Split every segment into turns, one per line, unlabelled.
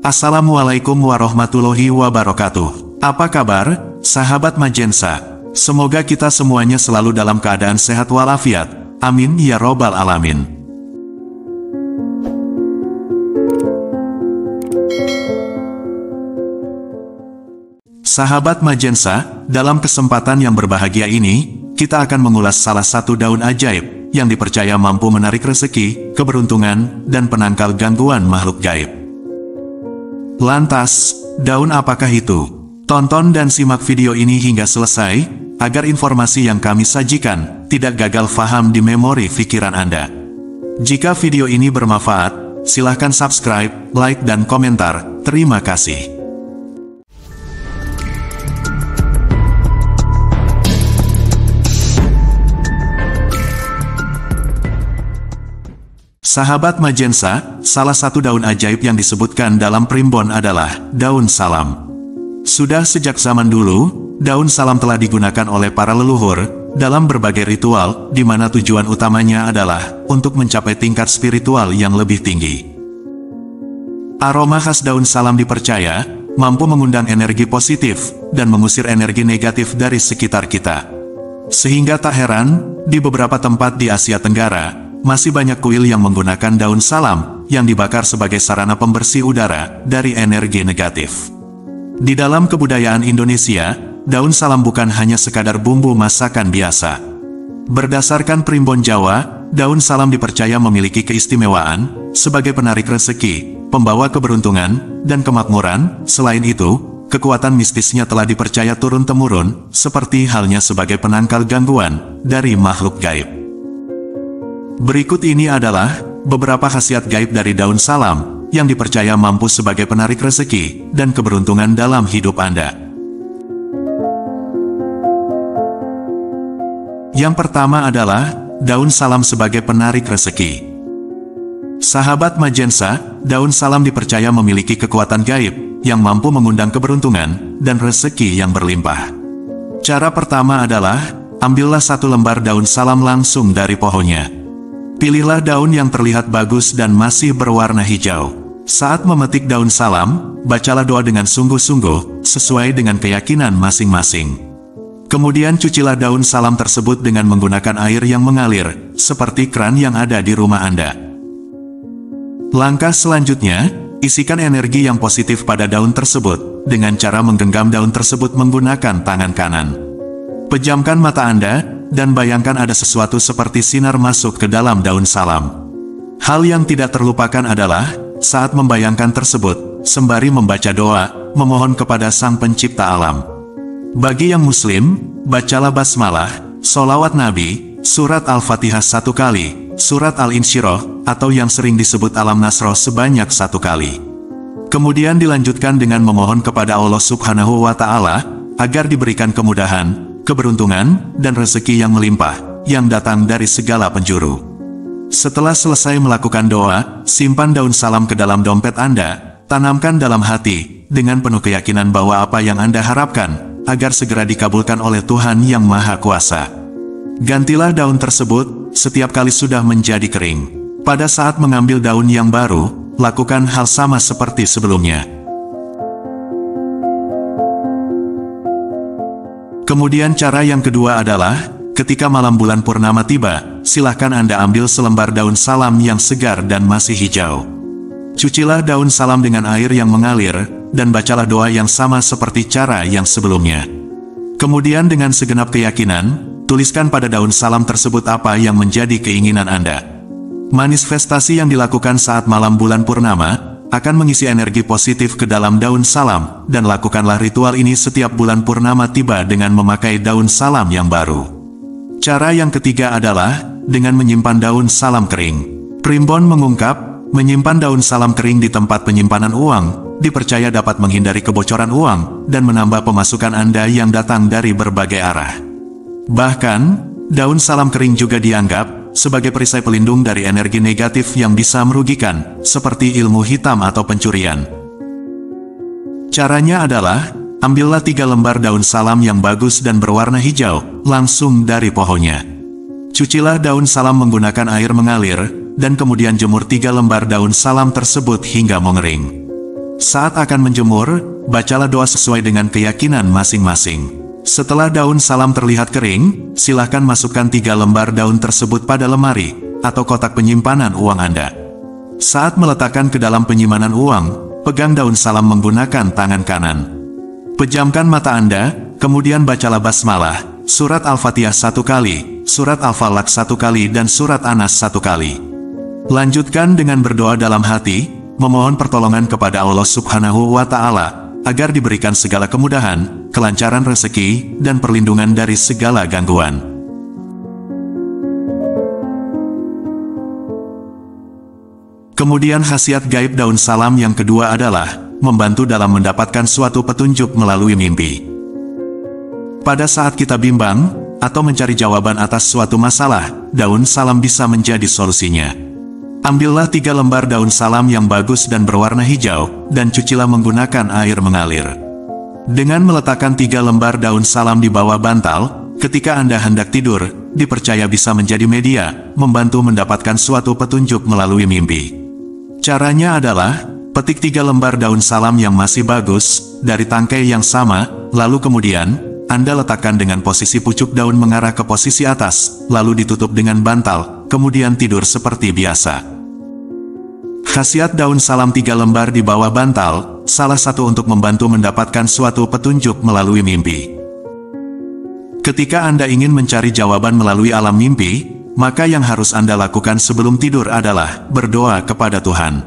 Assalamualaikum warahmatullahi wabarakatuh. Apa kabar, sahabat Majensa? Semoga kita semuanya selalu dalam keadaan sehat walafiat. Amin ya robbal alamin. Sahabat Majensa, dalam kesempatan yang berbahagia ini, kita akan mengulas salah satu daun ajaib yang dipercaya mampu menarik rezeki, keberuntungan, dan penangkal gangguan makhluk gaib. Lantas, daun apakah itu? Tonton dan simak video ini hingga selesai, agar informasi yang kami sajikan tidak gagal faham di memori pikiran Anda. Jika video ini bermanfaat, silahkan subscribe, like, dan komentar. Terima kasih. Sahabat Majensa, salah satu daun ajaib yang disebutkan dalam primbon adalah daun salam. Sudah sejak zaman dulu, daun salam telah digunakan oleh para leluhur dalam berbagai ritual, di mana tujuan utamanya adalah untuk mencapai tingkat spiritual yang lebih tinggi. Aroma khas daun salam dipercaya mampu mengundang energi positif dan mengusir energi negatif dari sekitar kita. Sehingga tak heran, di beberapa tempat di Asia Tenggara, masih banyak kuil yang menggunakan daun salam yang dibakar sebagai sarana pembersih udara dari energi negatif. Di dalam kebudayaan Indonesia, daun salam bukan hanya sekadar bumbu masakan biasa. Berdasarkan primbon Jawa, daun salam dipercaya memiliki keistimewaan sebagai penarik rezeki, pembawa keberuntungan, dan kemakmuran. Selain itu, kekuatan mistisnya telah dipercaya turun-temurun, seperti halnya sebagai penangkal gangguan dari makhluk gaib. Berikut ini adalah beberapa khasiat gaib dari daun salam yang dipercaya mampu sebagai penarik rezeki dan keberuntungan dalam hidup Anda. Yang pertama adalah daun salam sebagai penarik rezeki. Sahabat Majensa, daun salam dipercaya memiliki kekuatan gaib yang mampu mengundang keberuntungan dan rezeki yang berlimpah. Cara pertama adalah, ambillah satu lembar daun salam langsung dari pohonnya. Pilihlah daun yang terlihat bagus dan masih berwarna hijau. Saat memetik daun salam, bacalah doa dengan sungguh-sungguh, sesuai dengan keyakinan masing-masing. Kemudian cucilah daun salam tersebut dengan menggunakan air yang mengalir, seperti kran yang ada di rumah Anda. Langkah selanjutnya, isikan energi yang positif pada daun tersebut, dengan cara menggenggam daun tersebut menggunakan tangan kanan. Pejamkan mata Anda, dan bayangkan ada sesuatu seperti sinar masuk ke dalam daun salam. Hal yang tidak terlupakan adalah, saat membayangkan tersebut, sembari membaca doa, memohon kepada Sang Pencipta Alam. Bagi yang Muslim, bacalah basmalah, sholawat Nabi, surat Al-Fatihah 1 kali, surat Al-Insyirah, atau yang sering disebut Alam Nasroh sebanyak 1 kali. Kemudian dilanjutkan dengan memohon kepada Allah Subhanahu wa Ta'ala, agar diberikan kemudahan, keberuntungan, dan rezeki yang melimpah, yang datang dari segala penjuru. Setelah selesai melakukan doa, simpan daun salam ke dalam dompet Anda, tanamkan dalam hati, dengan penuh keyakinan bahwa apa yang Anda harapkan, agar segera dikabulkan oleh Tuhan Yang Maha Kuasa. Gantilah daun tersebut, setiap kali sudah menjadi kering. Pada saat mengambil daun yang baru, lakukan hal sama seperti sebelumnya. Kemudian cara yang kedua adalah, ketika malam bulan purnama tiba, silahkan Anda ambil selembar daun salam yang segar dan masih hijau. Cucilah daun salam dengan air yang mengalir, dan bacalah doa yang sama seperti cara yang sebelumnya. Kemudian dengan segenap keyakinan, tuliskan pada daun salam tersebut apa yang menjadi keinginan Anda. Manifestasi yang dilakukan saat malam bulan purnama akan mengisi energi positif ke dalam daun salam, dan lakukanlah ritual ini setiap bulan purnama tiba dengan memakai daun salam yang baru. Cara yang ketiga adalah, dengan menyimpan daun salam kering. Primbon mengungkap, menyimpan daun salam kering di tempat penyimpanan uang, dipercaya dapat menghindari kebocoran uang, dan menambah pemasukan Anda yang datang dari berbagai arah. Bahkan, daun salam kering juga dianggap sebagai perisai pelindung dari energi negatif yang bisa merugikan, seperti ilmu hitam atau pencurian. Caranya adalah, ambillah 3 lembar daun salam yang bagus dan berwarna hijau, langsung dari pohonnya. Cucilah daun salam menggunakan air mengalir, dan kemudian jemur 3 lembar daun salam tersebut hingga mengering. Saat akan menjemur, bacalah doa sesuai dengan keyakinan masing-masing. Setelah daun salam terlihat kering, silahkan masukkan 3 lembar daun tersebut pada lemari atau kotak penyimpanan uang Anda. Saat meletakkan ke dalam penyimpanan uang, pegang daun salam menggunakan tangan kanan. Pejamkan mata Anda, kemudian bacalah basmalah, surat Al-Fatihah 1 kali, surat Al-Falaq 1 kali dan surat An-Nas 1 kali. Lanjutkan dengan berdoa dalam hati, memohon pertolongan kepada Allah Subhanahu wa Ta'ala, agar diberikan segala kemudahan, kelancaran rezeki, dan perlindungan dari segala gangguan. Kemudian khasiat gaib daun salam yang kedua adalah membantu dalam mendapatkan suatu petunjuk melalui mimpi. Pada saat kita bimbang, atau mencari jawaban atas suatu masalah, daun salam bisa menjadi solusinya. Ambillah 3 lembar daun salam yang bagus dan berwarna hijau, dan cucilah menggunakan air mengalir. Dengan meletakkan 3 lembar daun salam di bawah bantal, ketika Anda hendak tidur, dipercaya bisa menjadi media, membantu mendapatkan suatu petunjuk melalui mimpi. Caranya adalah, petik 3 lembar daun salam yang masih bagus, dari tangkai yang sama, lalu kemudian, Anda letakkan dengan posisi pucuk daun mengarah ke posisi atas, lalu ditutup dengan bantal, kemudian tidur seperti biasa. Khasiat daun salam 3 lembar di bawah bantal, salah satu untuk membantu mendapatkan suatu petunjuk melalui mimpi. Ketika Anda ingin mencari jawaban melalui alam mimpi, maka yang harus Anda lakukan sebelum tidur adalah berdoa kepada Tuhan.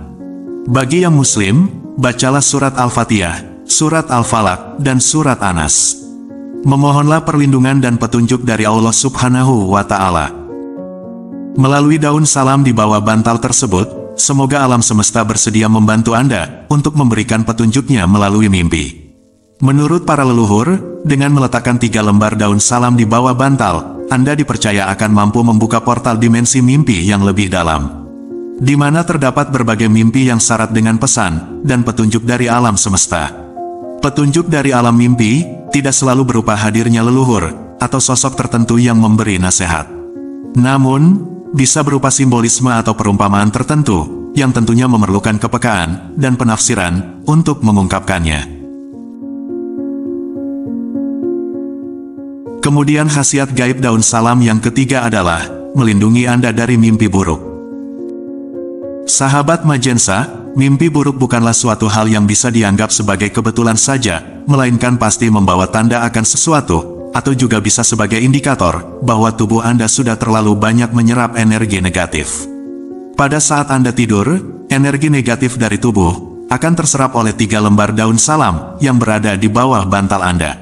Bagi yang Muslim, bacalah surat Al-Fatihah, surat Al-Falaq, dan surat An-Nas. Memohonlah perlindungan dan petunjuk dari Allah Subhanahu wa Ta'ala. Melalui daun salam di bawah bantal tersebut, semoga alam semesta bersedia membantu Anda untuk memberikan petunjuknya melalui mimpi. Menurut para leluhur, dengan meletakkan 3 lembar daun salam di bawah bantal, Anda dipercaya akan mampu membuka portal dimensi mimpi yang lebih dalam, di mana terdapat berbagai mimpi yang syarat dengan pesan dan petunjuk dari alam semesta. Petunjuk dari alam mimpi tidak selalu berupa hadirnya leluhur atau sosok tertentu yang memberi nasihat. Namun, bisa berupa simbolisme atau perumpamaan tertentu, yang tentunya memerlukan kepekaan dan penafsiran untuk mengungkapkannya. Kemudian khasiat gaib daun salam yang ketiga adalah melindungi Anda dari mimpi buruk. Sahabat Majensa, mimpi buruk bukanlah suatu hal yang bisa dianggap sebagai kebetulan saja, melainkan pasti membawa tanda akan sesuatu, atau juga bisa sebagai indikator bahwa tubuh Anda sudah terlalu banyak menyerap energi negatif. Pada saat Anda tidur, energi negatif dari tubuh akan terserap oleh 3 lembar daun salam yang berada di bawah bantal Anda.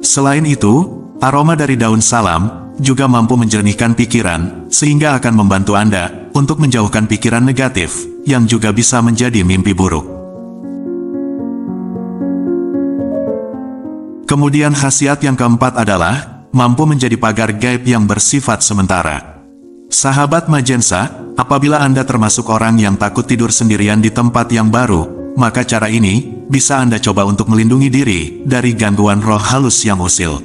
Selain itu, aroma dari daun salam juga mampu menjernihkan pikiran, sehingga akan membantu Anda untuk menjauhkan pikiran negatif yang juga bisa menjadi mimpi buruk. Kemudian khasiat yang keempat adalah mampu menjadi pagar gaib yang bersifat sementara. Sahabat Majensa, apabila Anda termasuk orang yang takut tidur sendirian di tempat yang baru, maka cara ini bisa Anda coba untuk melindungi diri dari gangguan roh halus yang usil.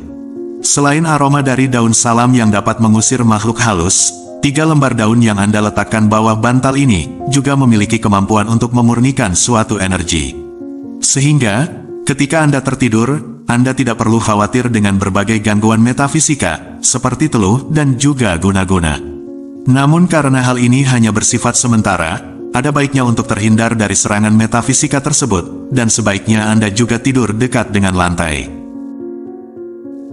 Selain aroma dari daun salam yang dapat mengusir makhluk halus, 3 lembar daun yang Anda letakkan bawah bantal ini juga memiliki kemampuan untuk memurnikan suatu energi. Sehingga, ketika Anda tertidur, Anda tidak perlu khawatir dengan berbagai gangguan metafisika, seperti teluh dan juga guna-guna. Namun karena hal ini hanya bersifat sementara, ada baiknya untuk terhindar dari serangan metafisika tersebut, dan sebaiknya Anda juga tidur dekat dengan lantai.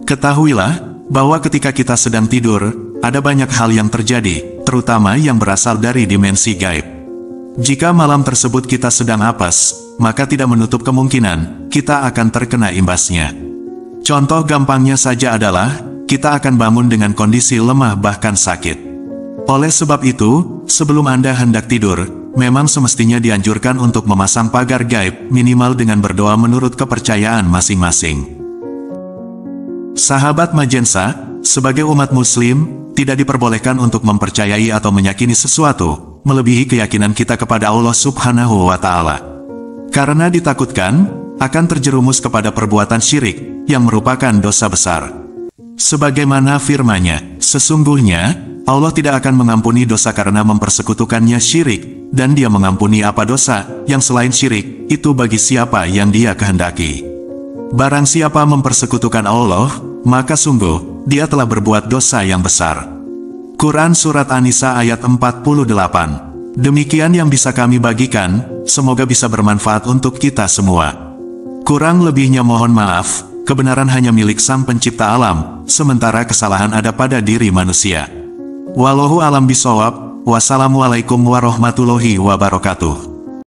Ketahuilah, bahwa ketika kita sedang tidur, ada banyak hal yang terjadi, terutama yang berasal dari dimensi gaib. Jika malam tersebut kita sedang apes, maka tidak menutup kemungkinan kita akan terkena imbasnya. Contoh gampangnya saja adalah, kita akan bangun dengan kondisi lemah bahkan sakit. Oleh sebab itu, sebelum Anda hendak tidur, memang semestinya dianjurkan untuk memasang pagar gaib minimal dengan berdoa menurut kepercayaan masing-masing. Sahabat Majensa, sebagai umat muslim, tidak diperbolehkan untuk mempercayai atau meyakini sesuatu, melebihi keyakinan kita kepada Allah Subhanahu wa Ta'ala. Karena ditakutkan, akan terjerumus kepada perbuatan syirik, yang merupakan dosa besar. Sebagaimana firman-Nya, sesungguhnya, Allah tidak akan mengampuni dosa karena mempersekutukannya syirik, dan Dia mengampuni apa dosa yang selain syirik, itu bagi siapa yang Dia kehendaki. Barang siapa mempersekutukan Allah, maka sungguh, dia telah berbuat dosa yang besar. Quran Surat An-Nisa ayat 48. Demikian yang bisa kami bagikan, semoga bisa bermanfaat untuk kita semua. Kurang lebihnya mohon maaf, kebenaran hanya milik Sang Pencipta alam, sementara kesalahan ada pada diri manusia. Wallahu alam bisawab, wassalamualaikum warahmatullahi wabarakatuh.